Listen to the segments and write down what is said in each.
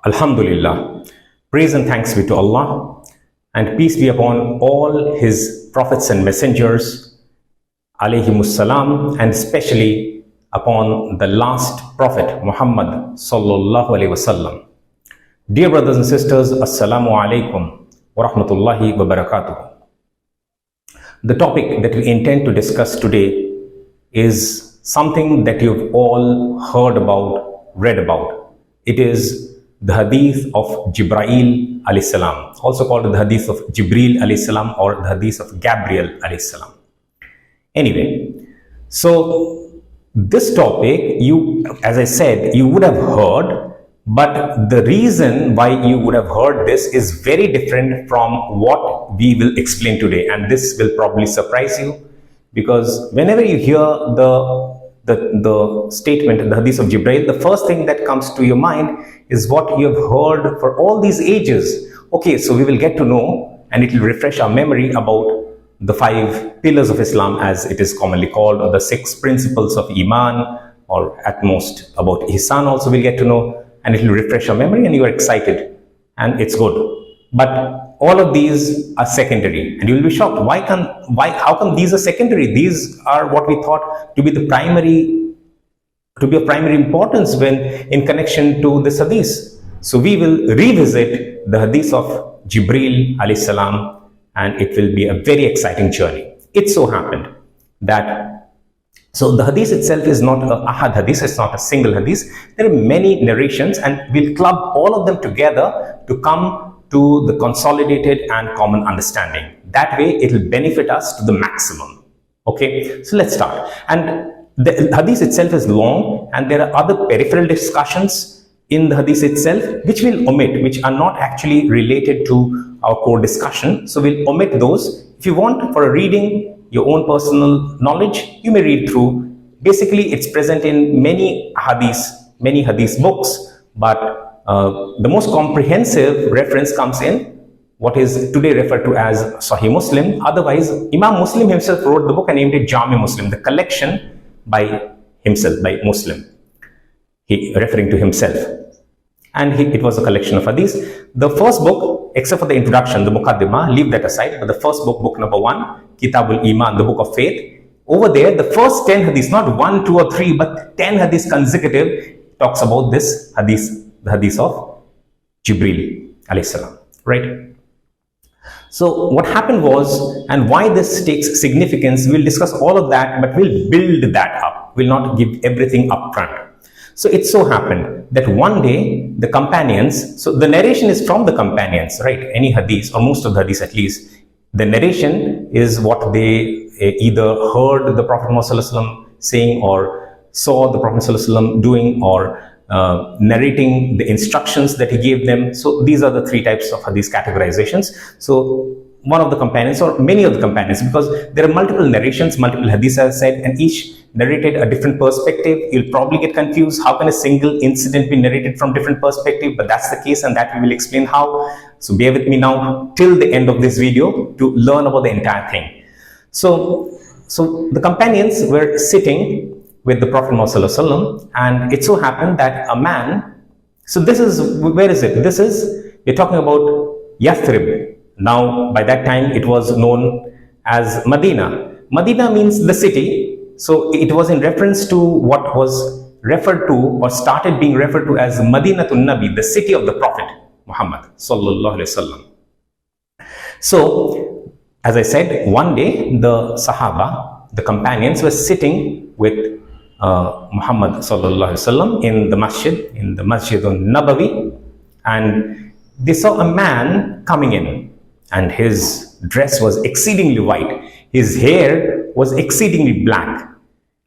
Alhamdulillah. Praise and thanks be to Allah, and peace be upon all His prophets and messengers, alayhimussalam, and especially upon the last prophet, Muhammad sallallahu alayhi wasallam. Dear brothers and sisters, Assalamu alaikum wa rahmatullahi wa barakatuh. The topic that we intend to discuss today is something that you've all heard about, read about. It is the Hadith of Jibrail alayhi salam, also called the Hadith of Jibril alayhi salam or the Hadith of Gabriel alayhi salam. Anyway, so this topic, as I said, you would have heard, but the reason why you would have heard this is very different from what we will explain today, and this will probably surprise you, because whenever you hear the statement, the Hadith of Jibrail, the first thing that comes to your mind is what you have heard for all these ages. Okay, so we will get to know, and it will refresh our memory about the 5 pillars of Islam, as it is commonly called, or the 6 principles of Iman, or at most about Ihsan also we'll get to know, and it will refresh our memory, and you are excited, and it's good. But all of these are secondary, and you will be shocked. How come these are secondary? These are what we thought to be of primary importance when in connection to this hadith. So we will revisit the hadith of Jibril alayhi salam, and it will be a very exciting journey. It so happened that so the hadith itself is not a ahad hadith, it's not a single hadith. There are many narrations, and we'll club all of them together to come to the consolidated and common understanding. That way it will benefit us to the maximum. Okay, so let's start. And the hadith itself is long, and there are other peripheral discussions in the hadith itself which we'll omit, which are not actually related to our core discussion. So we'll omit those. If you want, for a reading, your own personal knowledge, you may read through. Basically, it's present in many hadith books, but the most comprehensive reference comes in what is today referred to as Sahih Muslim. Otherwise, Imam Muslim himself wrote the book and named it Jami Muslim, the collection by himself, by Muslim, he referring to himself. And it was a collection of hadiths. The first book, except for the introduction, the Muqaddimah, leave that aside, but the first book, book number 1, Kitabul Iman, the book of faith, over there, the first 10 hadiths, not 1, 2 or 3, but 10 hadiths consecutive, talks about this hadith, the hadith of Jibril alayhi salam, right? So what happened was, and why this takes significance, we'll discuss all of that, but we'll build that up. We'll not give everything up front. So it so happened that one day the companions, so the narration is from the companions, right? Any hadith, or most of the hadiths at least, the narration is what they either heard the Prophet Muhammad saying, or saw the Prophet doing, or narrating the instructions that he gave them. So these are the 3 types of hadith categorizations. So one of the companions, or many of the companions, because there are multiple narrations, multiple hadiths as I said, and each narrated a different perspective. You'll probably get confused. How can a single incident be narrated from different perspective? But that's the case, and that we will explain how. So bear with me now till the end of this video to learn about the entire thing. So the companions were sitting with the Prophet Muhammad, and it so happened that a man, so this is, where is it? This is, we're talking about Yathrib. Now, by that time, it was known as Medina. Medina means the city. So it was in reference to what was referred to, or started being referred to as Madinatul Nabi, the city of the Prophet Muhammad sallallahu alaihi wasallam. So, as I said, one day the Sahaba, the companions, were sitting with Muhammad sallallahu alaihi wasallam in the Masjidun Nabawi, and they saw a man coming in, and his dress was exceedingly white, his hair was exceedingly black,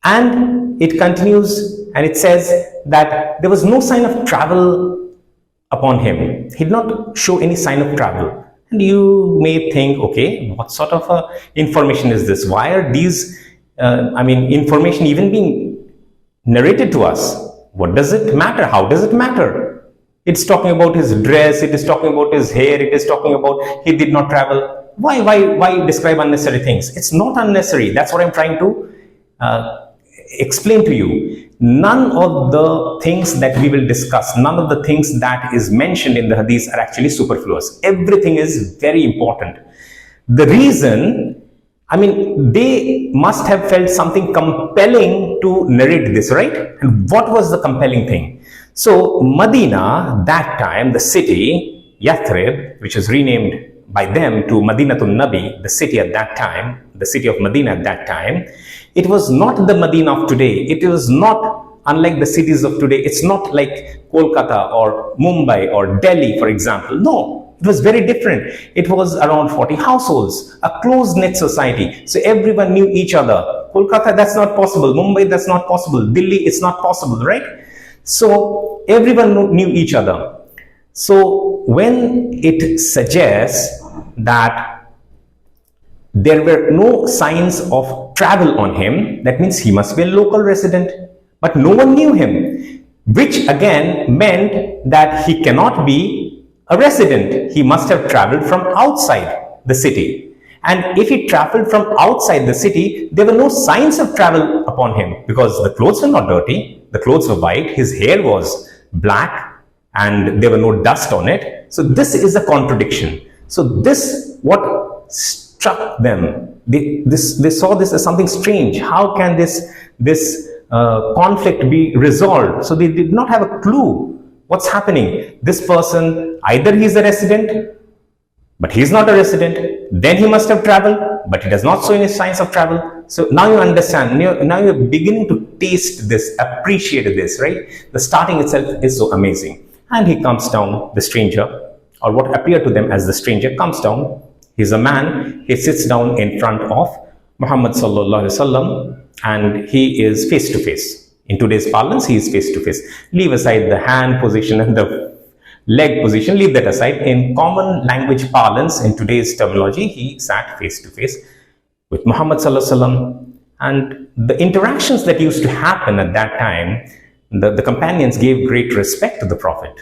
and it continues, and it says that there was no sign of travel upon him. He did not show any sign of travel. And you may think, okay, what sort of information is this? Why are these information even being narrated to us? What does it matter? How does it matter? It's talking about his dress, it is talking about his hair, it is talking about he did not travel. Why describe unnecessary things? It's not unnecessary. That's what I'm trying to explain to you. none of the things that we will discuss, none of the things that is mentioned in the hadith are actually superfluous. Everything is very important. The reason, I mean, they must have felt something compelling to narrate this, right? And what was the compelling thing? So Medina, that time, the city, Yathrib, which was renamed by them to Madinatul Nabi, the city at that time, the city of Medina at that time, it was not the Medina of today. It was not unlike the cities of today. It's not like Kolkata or Mumbai or Delhi, for example. No, it was very different. It was around 40 households, a close-knit society. So everyone knew each other. Kolkata, that's not possible. Mumbai, that's not possible. Delhi, it's not possible, right? So everyone knew each other. So when it suggests that there were no signs of travel on him, that means he must be a local resident, but no one knew him, which again meant that he cannot be a resident. He must have traveled from outside the city. And if he traveled from outside the city, there were no signs of travel upon him, because the clothes were not dirty, the clothes were white, his hair was black, and there were no dust on it. So this is a contradiction. So this, what struck them, they saw this as something strange. How can this conflict be resolved? So they did not have a clue what's happening. This person, either he's a resident, but he's not a resident, then he must have traveled, but he does not show any signs of travel. So now you understand, now you're beginning to taste this, appreciate this, right? The starting itself is so amazing. And he comes down, the stranger, or what appeared to them as the stranger, comes down. He's a man. He sits down in front of Muhammad sallallahu alaihi wasallam, and he is face to face. In today's parlance, he is face to face. Leave aside the hand position and the leg position, leave that aside. In common language parlance, in today's terminology, he sat face to face with Muhammad sallallahu alaihi wasallam. And the interactions that used to happen at that time, the companions gave great respect to the Prophet.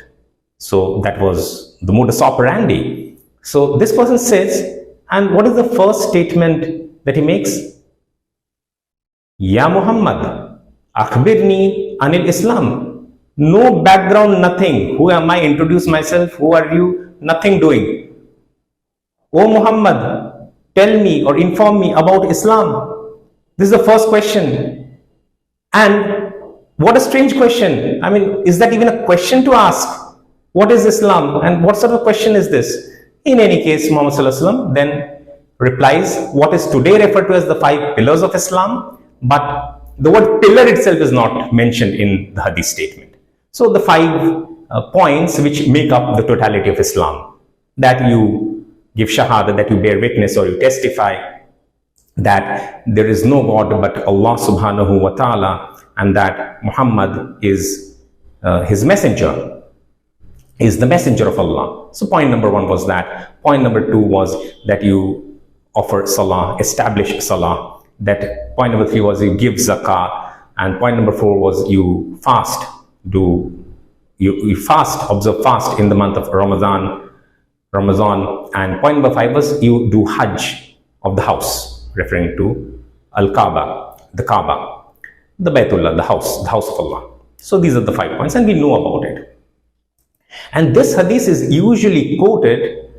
So that was the modus operandi. So this person says, and what is the first statement that he makes? Ya Muhammad, akhbirni anil Islam. No background, nothing. Who am I? Introduce myself. Who are you? Nothing doing. O Muhammad, tell me or inform me about Islam. This is the first question. And what a strange question. I mean, is that even a question to ask? What is Islam? And what sort of question is this? In any case, Muhammad sallallahu alaihi wasallam then replies what is today referred to as the 5 pillars of Islam, but the word pillar itself is not mentioned in the hadith statement. So the 5 points which make up the totality of Islam, that you give shahada, that you bear witness or you testify that there is no God but Allah subhanahu wa ta'ala, and that Muhammad is his messenger, is the messenger of Allah. So point number 1 was that. Point number 2 was that you offer salah, establish salah. That point number 3 was you give zakah. And point number 4 was you fast. You fast, observe fast in the month of Ramadan. And point number 5 was you do hajj of the house, referring to Al-Kaaba, the Kaaba, the Baytullah, the house of Allah. So these are the 5 points, and we know about it. And this hadith is usually quoted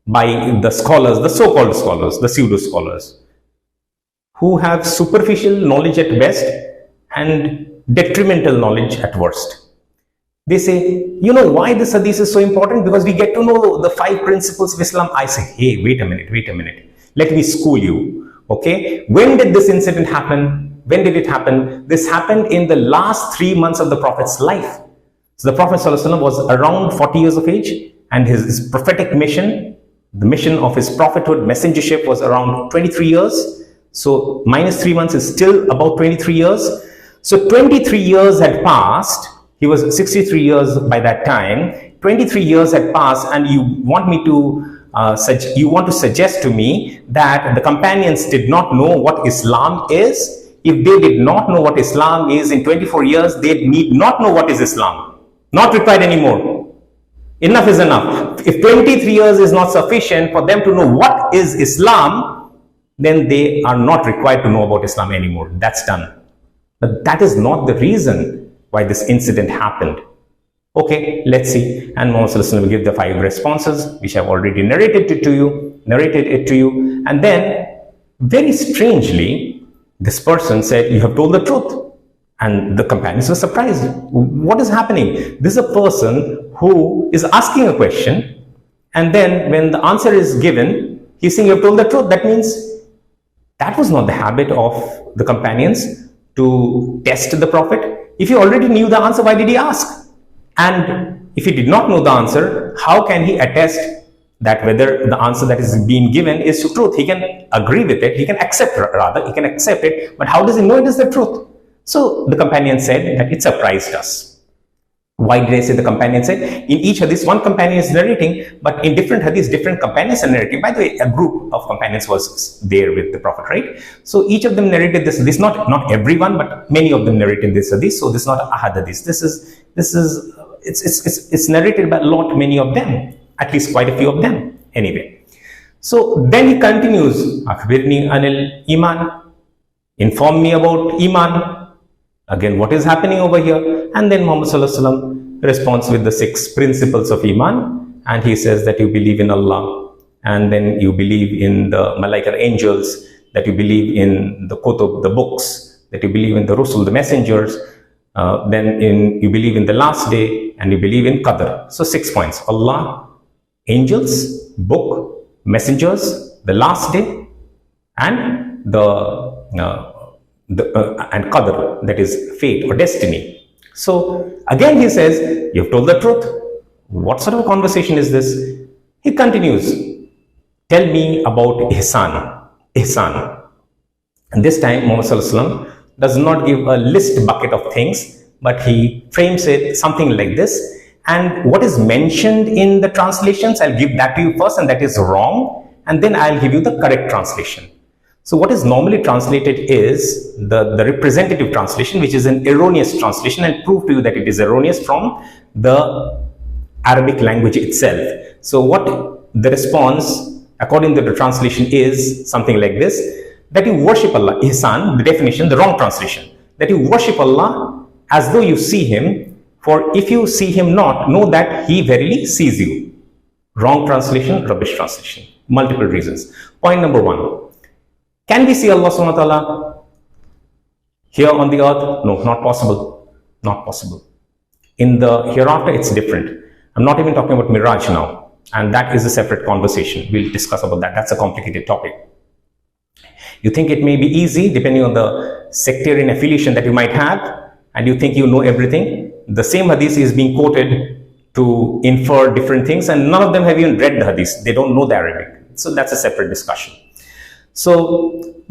by the scholars, the so-called scholars, the pseudo-scholars, who have superficial knowledge at best and detrimental knowledge at worst. They say, you know why this hadith is so important? Because we get to know the 5 principles of Islam. I say, hey, wait a minute. Let me school you. Okay, when did this incident happen? When did it happen? This happened in the last 3 months of the Prophet's life. So the Prophet ﷺ was around 40 years of age, and his prophetic mission, the mission of his prophethood, messengership, was around 23 years. So minus 3 months is still about 23 years. So 23 years had passed. He was 63 years by that time. 23 years had passed, and you want to suggest to me that the companions did not know what Islam is? If they did not know what Islam is in 24 years, they need not know what is Islam. Not required anymore. Enough is enough. If 23 years is not sufficient for them to know what is Islam, then they are not required to know about Islam anymore. That's done. But that is not the reason why this incident happened. Okay, let's see. And Muhammad will give the 5 responses, which I've already narrated it to you. And then, very strangely, this person said, "You have told the truth." And the companions were surprised. What is happening? This is a person who is asking a question, and then when the answer is given, he's saying, "You have told the truth." That means that was not the habit of the companions to test the Prophet. If he already knew the answer, why did he ask? And if he did not know the answer, how can he attest that whether the answer that is being given is the truth? He can agree with it, he can accept it, but how does he know it is the truth? So the companion said that it surprised us. Why did I say the companion said? In each hadith, one companion is narrating, but in different hadiths, different companions are narrating. By the way, a group of companions was there with the Prophet, right? So each of them narrated this not everyone, but many of them narrated this hadith. So this is not ahad hadith. It's narrated by many of them, at least quite a few of them. Anyway, so then he continues, "Akhbirni anil iman," inform me about iman. Again, what is happening over here? And then Muhammad Sallallahu Alaihi Wasallam responds with the 6 principles of iman, and he says that you believe in Allah, and then you believe in the malaika angels, that you believe in the kutub, the books, that you believe in the rusul, the messengers, you believe in the last day, and you believe in qadr. So 6 points: Allah, angels, book, messengers, the last day, and and qadr, that is fate or destiny. So again he says, "You have told the truth." What sort of a conversation is this? He continues, "Tell me about ihsan. And this time Muhammad Sallallahu Alaihi Wasallam does not give a list bucket of things, but he frames it something like this. And what is mentioned in the translations, I'll give that to you first, and that is wrong, and then I'll give you the correct translation. So what is normally translated is the representative translation, which is an erroneous translation, and prove to you that it is erroneous from the Arabic language itself. So what the response according to the translation is something like this: that you worship Allah. Ihsan, the definition, the wrong translation, that you worship Allah as though you see Him, for if you see Him not, know that He verily sees you. Wrong translation, rubbish translation. Multiple reasons. Point number 1. Can we see Allah subhanahu wa ta'ala here on the earth? No, not possible. Not possible. In the hereafter, it's different. I'm not even talking about Miraj now, and that is a separate conversation. We'll discuss about that. That's a complicated topic. You think it may be easy depending on the sectarian affiliation that you might have, and you think you know everything. The same hadith is being quoted to infer different things, and none of them have even read the hadith. They don't know the Arabic. So that's a separate discussion. So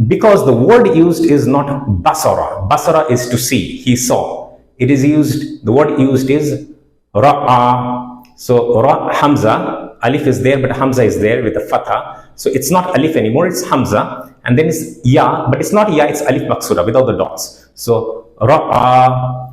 because the word used is not basara. Basara is to see. He saw. It is used, the word used is ra'a. So ra, Hamza, alif is there, but Hamza is there with a fatha. So it's not alif anymore, it's Hamza. And then it's ya, but it's not ya, it's alif maksura without the dots. So ra'a.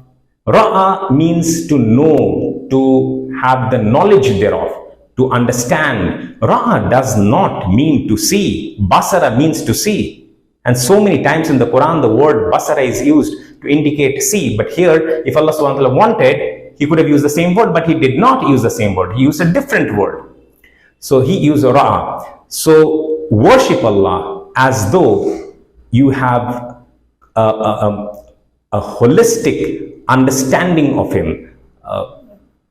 Ra'a means to know, to have the knowledge thereof, to understand. Ra'a does not mean to see. Basara means to see. And so many times in the Quran, the word basara is used to indicate see. But here, if Allah subhanahu wa ta'ala wanted, He could have used the same word, but He did not use the same word. He used a different word. So He used ra'a. So worship Allah as though you have a holistic understanding of Him.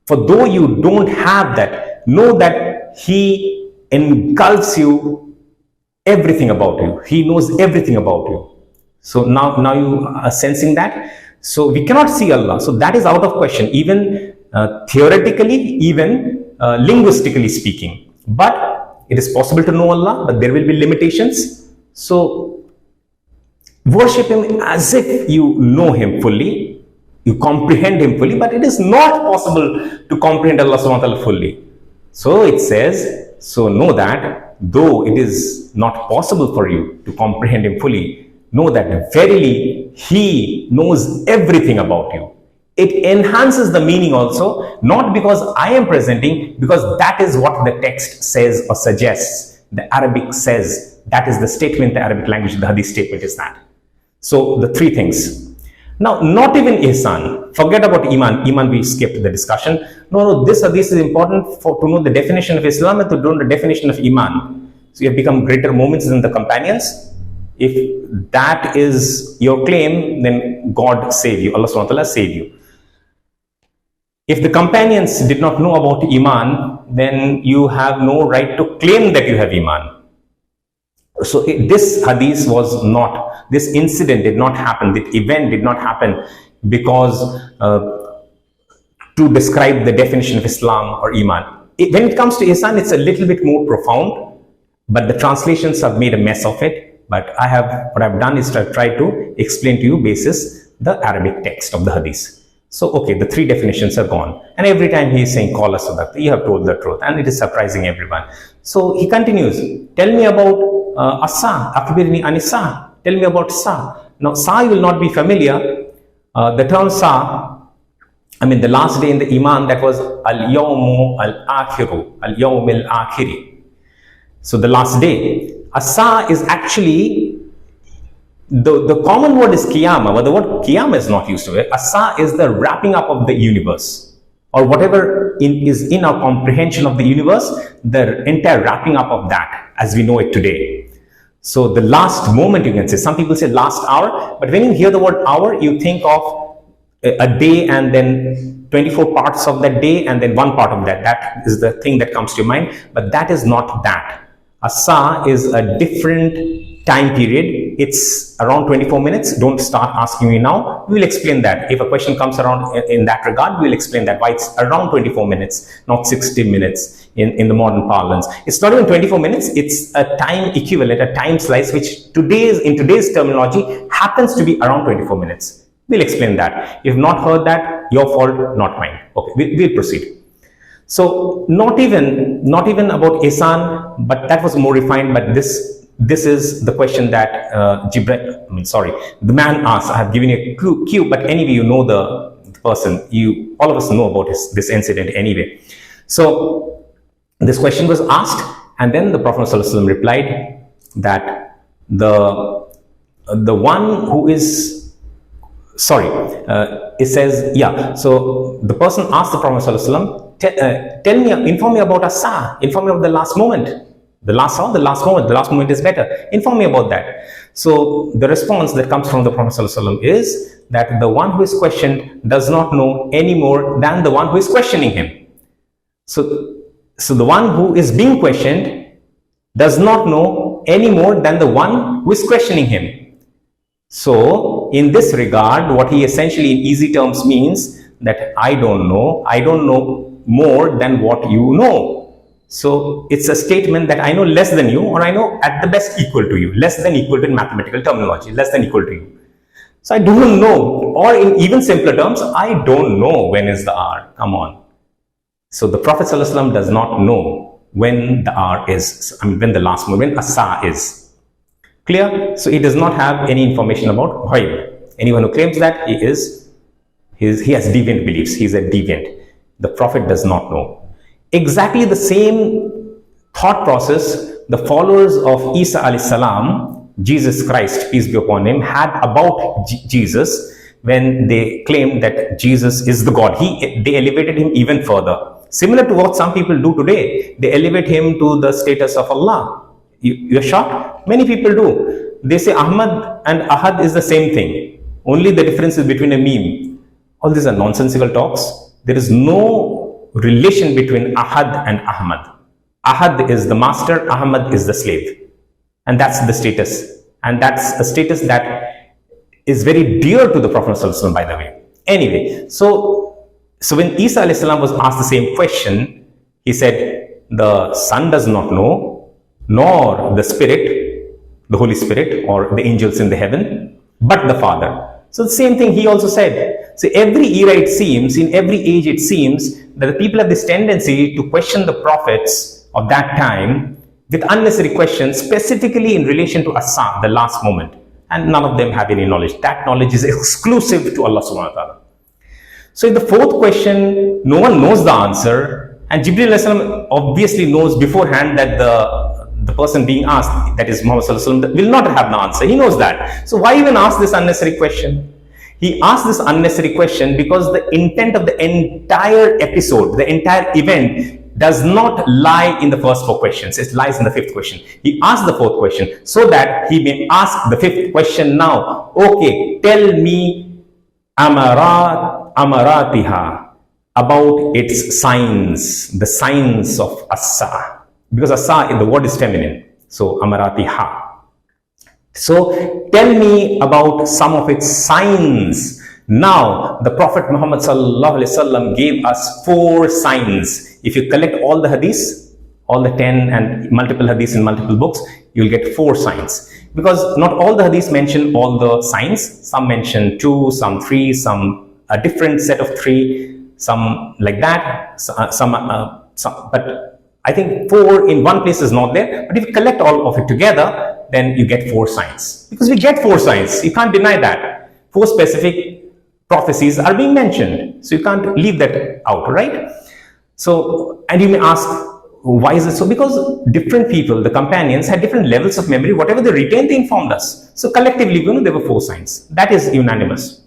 For though you don't have that, know that He engulfs you, everything about you. He knows everything about you. So now you are sensing that. So we cannot see Allah. So that is out of question, even theoretically, even linguistically speaking. But it is possible to know Allah, but there will be limitations. So worship Him as if you know Him fully, you comprehend Him fully, but it is not possible to comprehend Allah subhanahu wa ta'ala fully. So it says, so know that though it is not possible for you to comprehend Him fully, know that verily He knows everything about you. It enhances the meaning also, not because I am presenting, because that is what the text says or suggests. The Arabic says, that is the statement, the Arabic language, the Hadith statement is that. So the 3 things. Now, not even ihsan. Forget about iman. Iman, we skipped the discussion. No, this hadith is important to know the definition of Islam and to know the definition of iman. So you have become greater moments than the companions. If that is your claim, then God save you. Allah subhanahu wa ta'ala save you. If the companions did not know about iman, then you have no right to claim that you have iman. So this hadith was not, this incident did not happen, the event did not happen because to describe the definition of Islam or iman. When it comes to ihsan, it's a little bit more profound, but the translations have made a mess of it. But what I've done is to try to explain to you basis the Arabic text of the hadith. So, okay, the three definitions are gone. And every time he is saying, call us sadaqta, you have told the truth. And it is surprising everyone. So he continues, tell me about Asa, Akbirni Anisa, tell me about Sa. Now, Sa you will not be familiar. The term Sa, I mean the last day in the Iman, that was Al-Yawmu Al-Akhiru, Al-Yawm Al-Akhiri. So the last day. Asa is actually, the common word is Qiyamah, but the word Qiyamah is not used to it. Asa is the wrapping up of the universe, or whatever is in our comprehension of the universe, the entire wrapping up of that as we know it today. So the last moment, you can say. Some people say last hour, but when you hear the word hour, you think of a day and then 24 parts of that day and then one part of that. That is the thing that comes to your mind, but that is not that. Asa is a different time period. It's around 24 minutes. Don't start asking me now. We will explain that. If a question comes around in that regard, we will explain that, why it's around 24 minutes, not 60 minutes in the modern parlance. It's not even 24 minutes. It's a time equivalent, a time slice, which in today's terminology happens to be around 24 minutes. We'll explain that. If not heard that, your fault, not mine. Okay, we'll proceed. So not even about ihsan, but that was more refined. But this is the question that Jibrail, the man asked. I have given you a cue, but anyway, you know the person. All of us know about this incident anyway. So this question was asked, and then the Prophet ﷺ replied that the one who is it says, yeah. So the person asked the Prophet ﷺ, inform me about Asa, inform me of the last moment. The last moment is better. Inform me about that. So the response that comes from the Prophet ﷺ is that the one who is questioned does not know any more than the one who is questioning him. So the one who is being questioned does not know any more than the one who is questioning him. So in this regard, what he essentially in easy terms means that I don't know more than what you know. So it's a statement that I know less than you, or I know at the best equal to you. Less than equal to in mathematical terminology, less than equal to you. So I don't know, or in even simpler terms, I don't know when is the hour. Come on. So the Prophet ﷺ does not know when the hour is, when the last moment, when Asa is. Clear? So he does not have any information about ghaib. Anyone who claims that, he has deviant beliefs. He is a deviant. The Prophet does not know. Exactly the same thought process the followers of Isa alayhi salam, Jesus Christ, peace be upon him, had about Jesus when they claimed that Jesus is the God. They elevated him even further. Similar to what some people do today. They elevate him to the status of Allah. You're shocked? Many people do. They say Ahmad and Ahad is the same thing. Only the difference is between a meme. All these are nonsensical talks. There is no relation between Ahad and Ahmad. Ahad is the master, Ahmad is the slave. And that's the status. And that's a status that is very dear to the Prophet ﷺ, by the way. Anyway, so when Isa alayhi salam was asked the same question, he said, the Son does not know, nor the Spirit, the Holy Spirit, or the angels in the heaven, but the Father. So the same thing he also said. So every era it seems, in every age it seems, that the people have this tendency to question the prophets of that time with unnecessary questions, specifically in relation to Asa, the last moment. And none of them have any knowledge. That knowledge is exclusive to Allah subhanahu wa ta'ala. So in the fourth question, no one knows the answer, and Jibril obviously knows beforehand that the person being asked, that is Muhammad sallallahu alaihi wasallam, will not have the answer. He knows that. So why even ask this unnecessary question? He asked this unnecessary question because the intent of the entire episode, the entire event, does not lie in the first 4 questions. It lies in the 5th question. He asked the 4th question so that he may ask the 5th question now. Okay, tell me amaratiha, about its signs, the signs of Asa. Because Asa, the word is feminine. So amaratiha. So tell me about some of its signs. Now the Prophet Muhammad sallallahu alaihi wasallam gave us 4 signs. If you collect all the hadiths, all the 10 and multiple hadiths in multiple books, you'll get 4 signs. Because not all the hadiths mention all the signs. Some mention 2, some 3, some a different set of 3, some like that, but I think 4 in one place is not there. But if you collect all of it together, then you get 4 signs. Because we get 4 signs, you can't deny that. 4 specific prophecies are being mentioned, so you can't leave that out, right? So, and you may ask, why is it so? Because different people, the companions, had different levels of memory. Whatever they retained, they informed us. So collectively, there were 4 signs. That is unanimous.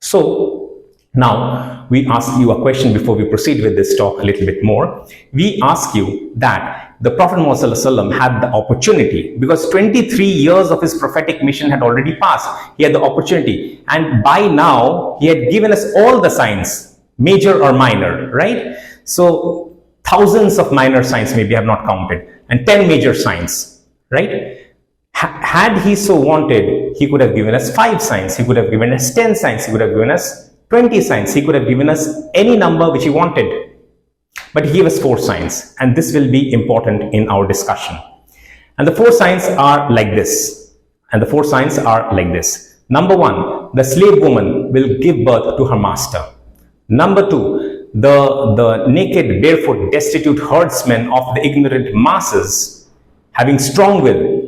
So now we ask you a question before we proceed with this talk a little bit more. We ask you that the Prophet Muhammad ﷺ had the opportunity, because 23 years of his prophetic mission had already passed. He had the opportunity, and by now he had given us all the signs, major or minor, right? So thousands of minor signs maybe have not counted, and 10 major signs, right? Had he so wanted, he could have given us 5 signs, he could have given us 10 signs, he could have given us 20 signs, he could have given us any number which he wanted. But he gave us 4 signs, and this will be important in our discussion. And the 4 signs are like this. Number 1, the slave woman will give birth to her master. Number 2, the naked, barefoot, destitute herdsmen of the ignorant masses, having strong will,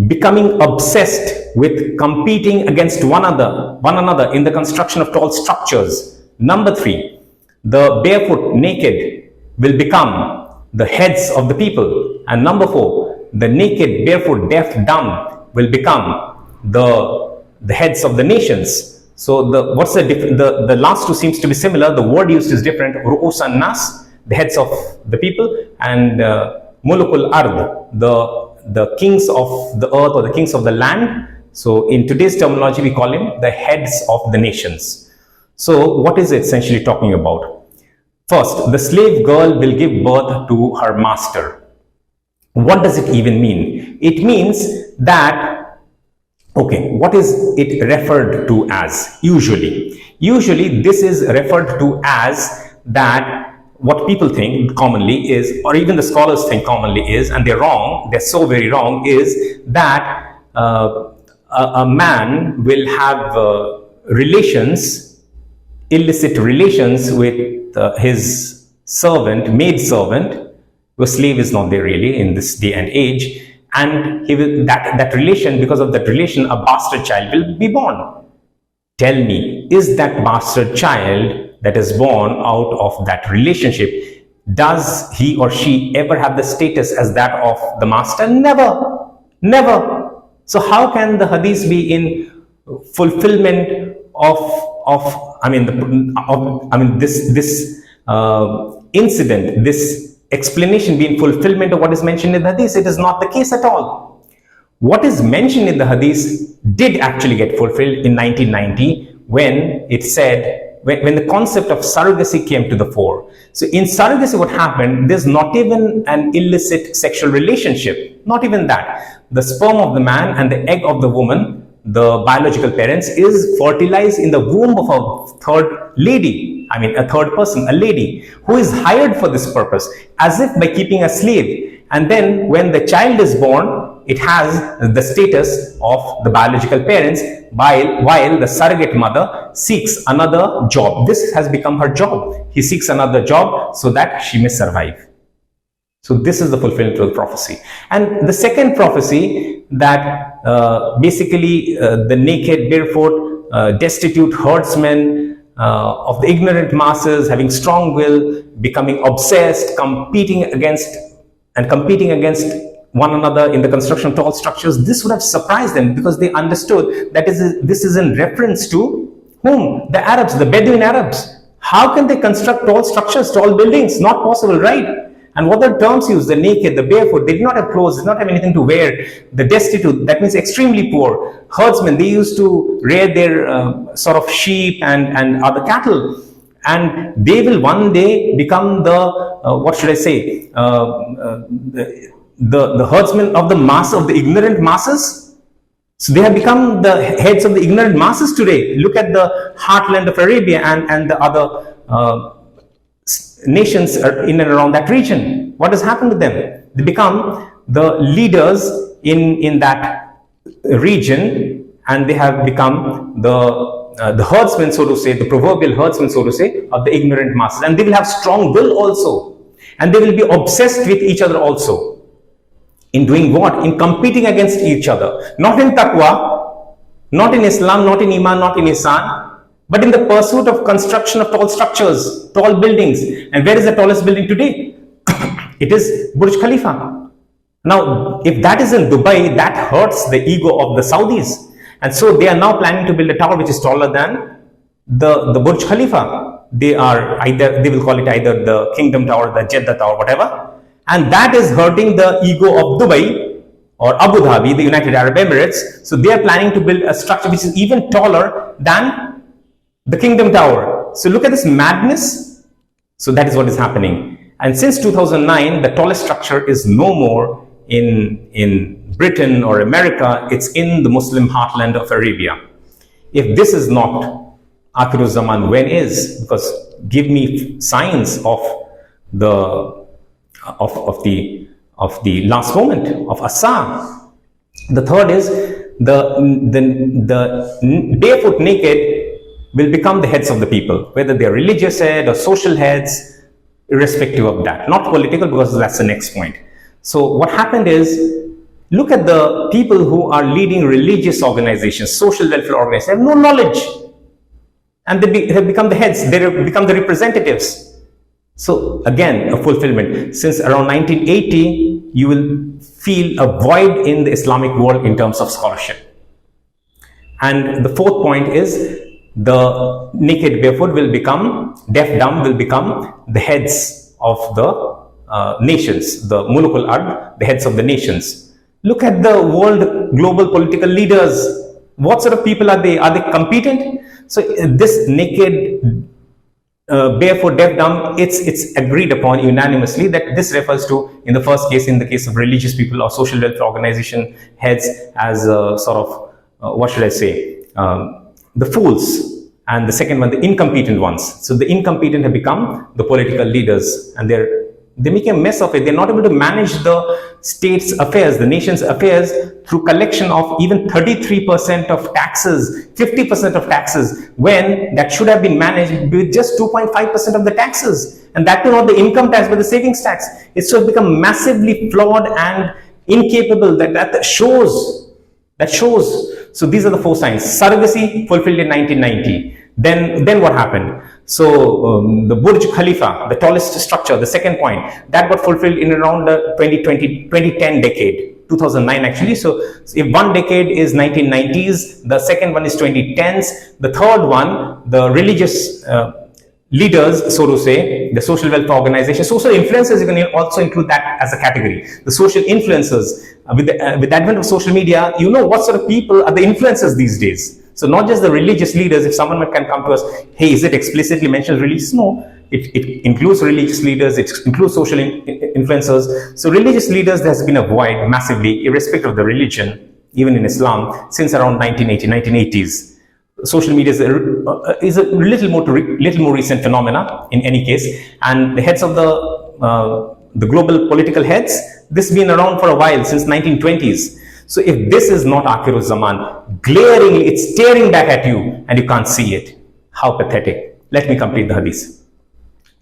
becoming obsessed with competing against one another in the construction of tall structures. Number 3, the barefoot, naked will become the heads of the people. And number 4, the naked, barefoot, deaf, dumb will become the heads of the nations. So the last 2 seems to be similar. The word used is different. Ru'us an-nas, the heads of the people, and mulukul ard, the kings of the earth or the kings of the land. So in today's terminology, we call him the heads of the nations. So what is it essentially talking about? First, the slave girl will give birth to her master. What does it even mean? It means that, okay, what is it referred to as usually? Usually this is referred to as that what people think commonly is, or even the scholars think commonly is, and they're wrong, they're so very wrong, is that a man will have illicit relations with his servant, maid servant, where slave is not there really in this day and age, and he will, that relation, because of that relation, a bastard child will be born. Tell me, is that bastard child that is born out of that relationship, does he or she ever have the status as that of the master? Never, never. So how can the hadith be in fulfillment this incident, this explanation be in fulfillment of what is mentioned in the hadith? It is not the case at all. What is mentioned in the hadith did actually get fulfilled in 1990 when it said, when the concept of surrogacy came to the fore. So in surrogacy, what happened, there's not even an illicit sexual relationship, not even that. The sperm of the man and the egg of the woman, the biological parents, is fertilized in the womb of a third lady, a third person, a lady, who is hired for this purpose, as if by keeping a slave. And then when the child is born, it has the status of the biological parents, while the surrogate mother seeks another job. This has become her job. He seeks another job so that she may survive. So this is the fulfillment of the prophecy. And the second prophecy, that basically the naked, barefoot, destitute herdsmen of the ignorant masses, having strong will, becoming obsessed, competing against one another in the construction of tall structures, this would have surprised them, because they understood that this is in reference to whom? The Arabs, the Bedouin Arabs. How can they construct tall structures, tall buildings? Not possible, right? And what the terms used, the naked, the barefoot, they did not have clothes, did not have anything to wear. The destitute, that means extremely poor. Herdsmen, they used to rear their sort of sheep and other cattle. And they will one day become the, what should I say, the herdsmen of the mass, of the ignorant masses. So they have become the heads of the ignorant masses today. Look at the heartland of Arabia and the other nations in and around that region. What has happened to them? They become the leaders in that region, and they have become the herdsmen, so to say, the proverbial herdsmen, so to say, of the ignorant masses. And they will have strong will also, and they will be obsessed with each other also. In doing what? In competing against each other. Not in taqwa, not in Islam, not in Iman, not in Ihsan, but in the pursuit of construction of tall structures, tall buildings. And where is the tallest building today? It is Burj Khalifa. Now, if that is in Dubai, that hurts the ego of the Saudis. And so they are now planning to build a tower which is taller than the Burj Khalifa. They will call it either the Kingdom Tower, the Jeddah Tower, whatever. And that is hurting the ego of Dubai or Abu Dhabi, the United Arab Emirates. So they are planning to build a structure which is even taller than the Kingdom Tower. So look at this madness. So that is what is happening. And since 2009, the tallest structure is no more in Britain or America. It's in the Muslim heartland of Arabia. If this is not Akhirul Zaman, when is? Because give me signs of the last moment of Asa. The third is the barefoot naked will become the heads of the people, whether they are religious head or social heads, irrespective of that. Not political, because that's the next point. So what happened is, look at the people who are leading religious organizations, social welfare organizations. They have no knowledge, and they have become the heads. They have become the representatives. So again, a fulfillment. Since around 1980, you will feel a void in the Islamic world in terms of scholarship. And the fourth point is, the naked barefoot will become, deaf dumb will become the heads of the nations, the mulukul ard, the heads of the nations. Look at the world global political leaders. What sort of people are they? Are they competent? So this naked barefoot, deaf dumb, it's agreed upon unanimously that this refers to, in the first case, in the case of religious people or social welfare organization heads, as sort of what should I say, the fools, and the second one, the incompetent ones. So the incompetent have become the political leaders, and they make a mess of it. They're not able to manage the state's affairs, the nation's affairs, through collection of even 33% of taxes, 50% of taxes, when that should have been managed with just 2.5% of the taxes. And that too not the income tax, but the savings tax. It's so become massively flawed and incapable. That shows. So these are the four signs. Surrogacy fulfilled in 1990. Then what happened? So the Burj Khalifa, the tallest structure, the second point, that got fulfilled in around the 2010 decade, 2009 actually. So if one decade is 1990s, the second one is 2010s, the third one, the religious leaders, so to say, the social welfare organization, social influencers, you can also include that as a category. The social influencers, with the advent of social media, you know what sort of people are the influencers these days. So not just the religious leaders. If someone can come to us, hey, is it explicitly mentioned religious? No, it includes religious leaders, it includes social influencers. So religious leaders, there has been a void massively, irrespective of the religion, even in Islam, since around 1980s. Social media is a little more recent phenomena in any case, and the heads of the global political heads, this has been around for a while, since 1920s. So if this is not Akhirul Zaman, glaringly, it's staring back at you and you can't see it. How pathetic. Let me complete the hadith.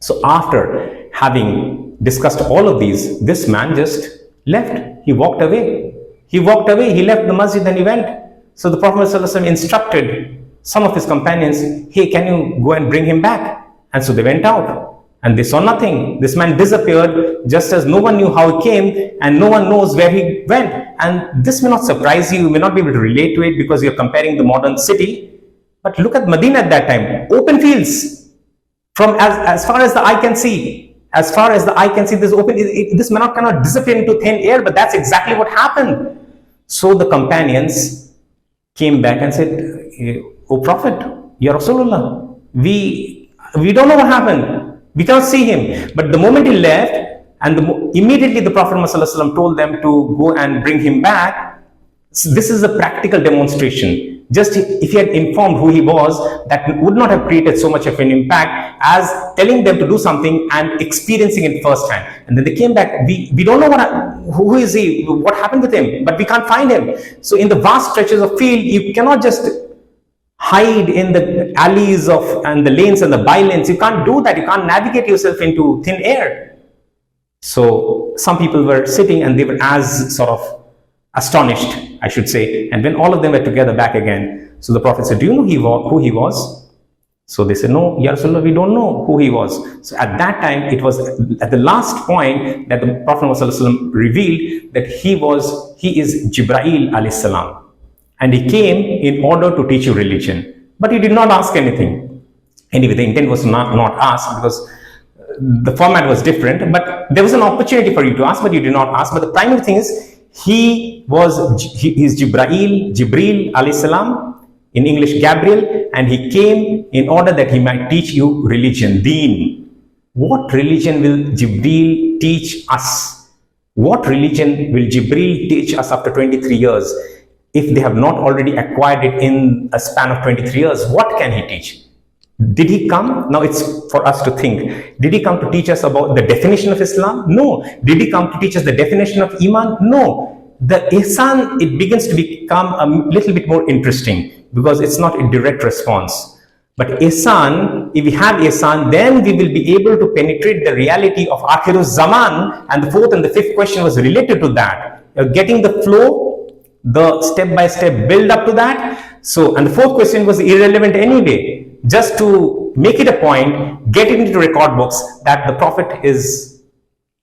So after having discussed all of these, this man just left. He walked away. He left the masjid and he went. So the Prophet ﷺ instructed some of his companions, hey, can you go and bring him back? And so they went out. And they saw nothing. This man disappeared just as no one knew how he came and no one knows where he went. And this may not surprise you, you may not be able to relate to it because you're comparing the modern city. But look at Medina at that time, open fields. From as far as the eye can see, as far as the eye can see, this open. This man cannot disappear into thin air, but that's exactly what happened. So the companions came back and said, "O Prophet, Ya Rasulullah, we don't know what happened. We cannot see him." But the moment he left, and immediately the Prophet ﷺ told them to go and bring him back. So this is a practical demonstration. Just if he had informed who he was, that would not have created so much of an impact as telling them to do something and experiencing it firsthand. And then they came back. We don't know who is he, what happened with him, but we can't find him. So in the vast stretches of field, you cannot just hide in the alleys and the lanes and the by-lanes. You can't do that. You can't navigate yourself into thin air. So some people were sitting and they were as sort of astonished, I should say. And when all of them were together back again, so the Prophet said, "Do you know who he was?" So they said, "No, Ya Rasulullah, we don't know who he was." So at that time, it was at the last point that the Prophet ﷺ revealed that he is Jibrail alayhi salam. And he came in order to teach you religion. But he did not ask anything. Anyway, the intent was not ask because the format was different. But there was an opportunity for you to ask, but you did not ask. But the primary thing is, he is Jibril alayhi salam, in English Gabriel, and he came in order that he might teach you religion, deen. What religion will Jibril teach us? What religion will Jibril teach us after 23 years? If they have not already acquired it in a span of 23 years, what can he teach? Did he come? Now it's for us to think. Did he come to teach us about the definition of Islam? No. Did he come to teach us the definition of Iman? No. The Ihsan, it begins to become a little bit more interesting because it's not a direct response. But Ihsan, if we have Ihsan, then we will be able to penetrate the reality of Akhiruz Zaman, and the fourth and the fifth question was related to that. You're getting the flow, the step-by-step build up to that. So, and the fourth question was irrelevant anyway. Just to make it a point, get it into record books that the Prophet is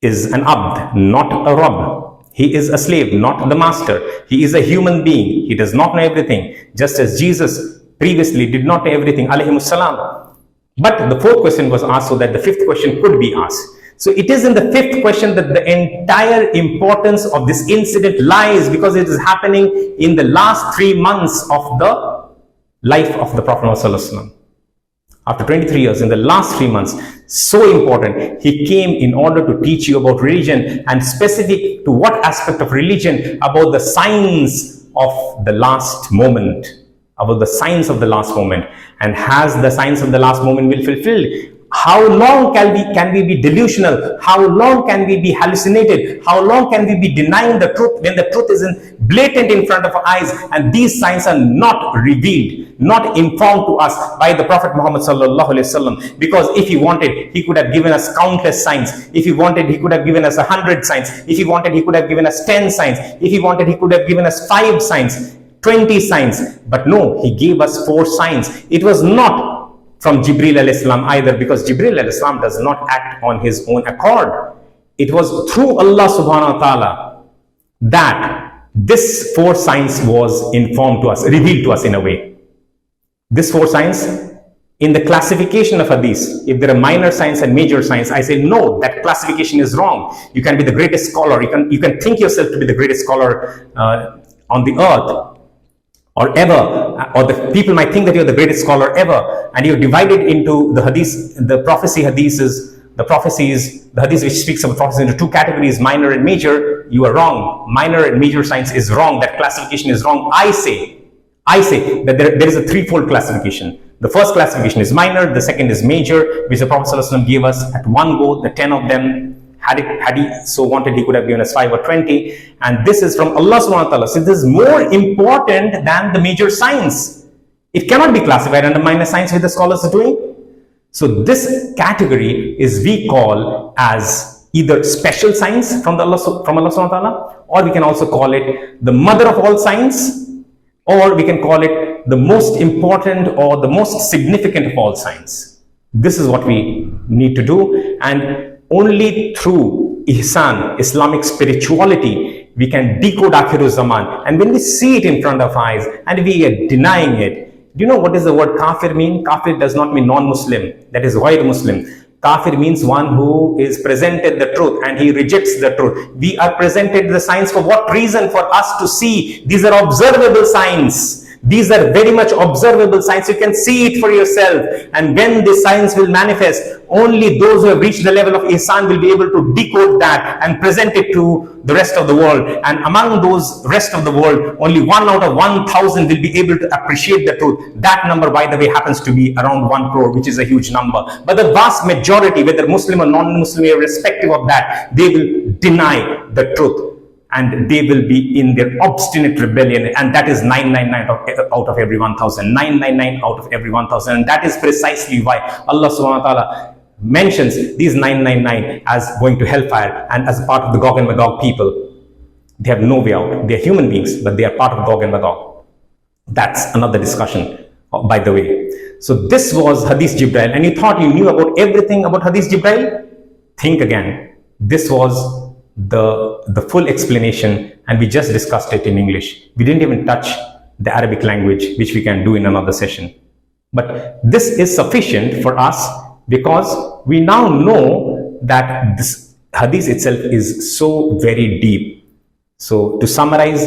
an abd, not a rabb. He is a slave, not the master. He is a human being. He does not know everything. Just as Jesus previously did not know everything, alayhi salam. But the fourth question was asked so that the fifth question could be asked. So it is in the fifth question that the entire importance of this incident lies, because it is happening in the last 3 months of the life of the Prophet ﷺ. After 23 years, in the last 3 months, so important. He came in order to teach you about religion, and specific to what aspect of religion? About the signs of the last moment. About the signs of the last moment. And has the signs of the last moment been fulfilled? How long can we be delusional? How long can we be hallucinated? How long can we be denying the truth when the truth is blatant in front of our eyes, and these signs are not revealed, not informed to us by the Prophet Muhammad sallallahu alaihi wasallam? Because if he wanted, he could have given us countless signs. If he wanted, he could have given us 100 signs. If he wanted, he could have given us 10 signs. If he wanted, he could have given us 5 signs, 20 signs. But no, he gave us 4 signs. It was not from Jibril alayhi salam either, because Jibril alayhi salam does not act on his own accord. It was through Allah subhanahu wa ta'ala that this 4 signs was informed to us, revealed to us in a way. This 4 signs, in the classification of hadith, if there are minor signs and major signs, I say no, that classification is wrong. You can be the greatest scholar, you can think yourself to be the greatest scholar on the earth, or ever, or the people might think that you're the greatest scholar ever, and you're divided into the hadith, the hadith which speaks of prophecy into 2 categories, minor and major. You are wrong. Minor and major science is wrong. That classification is wrong. I say that there is a 3-fold classification. The first classification is minor, the second is major, which the Prophet ﷺ gave us at one go, the 10 of them. Had he so wanted, he could have given us 5 or 20. And this is from Allah subhanahu wa ta'ala. So this is more important than the major science. It cannot be classified under minor science, which the scholars are doing. So this category is we call as either special science from Allah subhanahu wa ta'ala, or we can also call it the mother of all science, or we can call it the most important or the most significant of all science. This is what we need to do, and only through ihsan, Islamic spirituality, we can decode Akhirul Zaman. And when we see it in front of our eyes and we are denying it, do you know what does the word kafir mean? Kafir does not mean non-Muslim, that is ghair Muslim. Kafir means one who is presented the truth and he rejects the truth. We are presented the signs for what reason? For us to see. These are observable signs. These are very much observable signs. You can see it for yourself. And when the signs will manifest, only those who have reached the level of ihsan will be able to decode that and present it to the rest of the world. And among those rest of the world, only 1 out of 1,000 will be able to appreciate the truth. That number, by the way, happens to be around 1 crore, which is a huge number. But the vast majority, whether Muslim or non-Muslim, irrespective of that, they will deny the truth. And they will be in their obstinate rebellion, and that is 999 out of every 1,000. 999 out of every 1,000, and that is precisely why Allah subhanahu wa ta'ala mentions these 999 as going to hellfire and as part of the Gog and Magog people. They have no way out. They are human beings, but they are part of Gog and Magog. That's another discussion, by the way. So this was Hadith Jibril, and you thought you knew about everything about Hadith Jibril? Think again. This was the full explanation, and we just discussed it in English. We didn't even touch the Arabic language, which we can do in another session. But this is sufficient for us because we now know that this hadith itself is so very deep. So to summarize,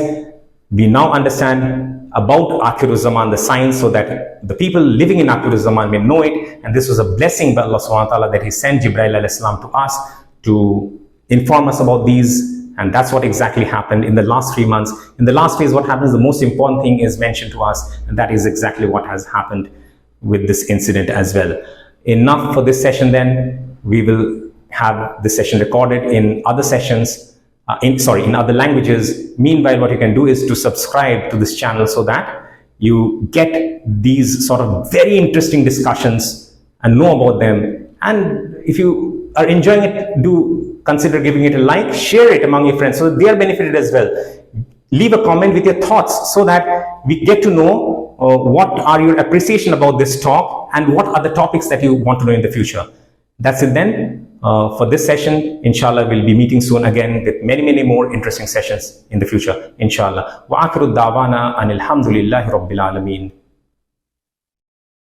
we now understand about Akhirul Zaman, the signs, so that the people living in Akhirul Zaman may know it. And this was a blessing by Allah subhanahu wa ta'ala that He sent Jibrail alayhi salam to us to inform us about these, and that's what exactly happened in the last 3 months. In the last phase, what happens, the most important thing is mentioned to us, and that is exactly what has happened with this incident as well. Enough for this session then. We will have this session recorded in other sessions, in other languages. Meanwhile, what you can do is to subscribe to this channel so that you get these sort of very interesting discussions and know about them. And if you are enjoying it, do consider giving it a like, share it among your friends so that they are benefited as well. Leave a comment with your thoughts so that we get to know what are your appreciation about this talk and what are the topics that you want to know in the future. That's it then for this session. Inshallah, we'll be meeting soon again with many more interesting sessions in the future. Inshallah. Wa akhiru da'wana anil hamdulillahi rabbil alameen.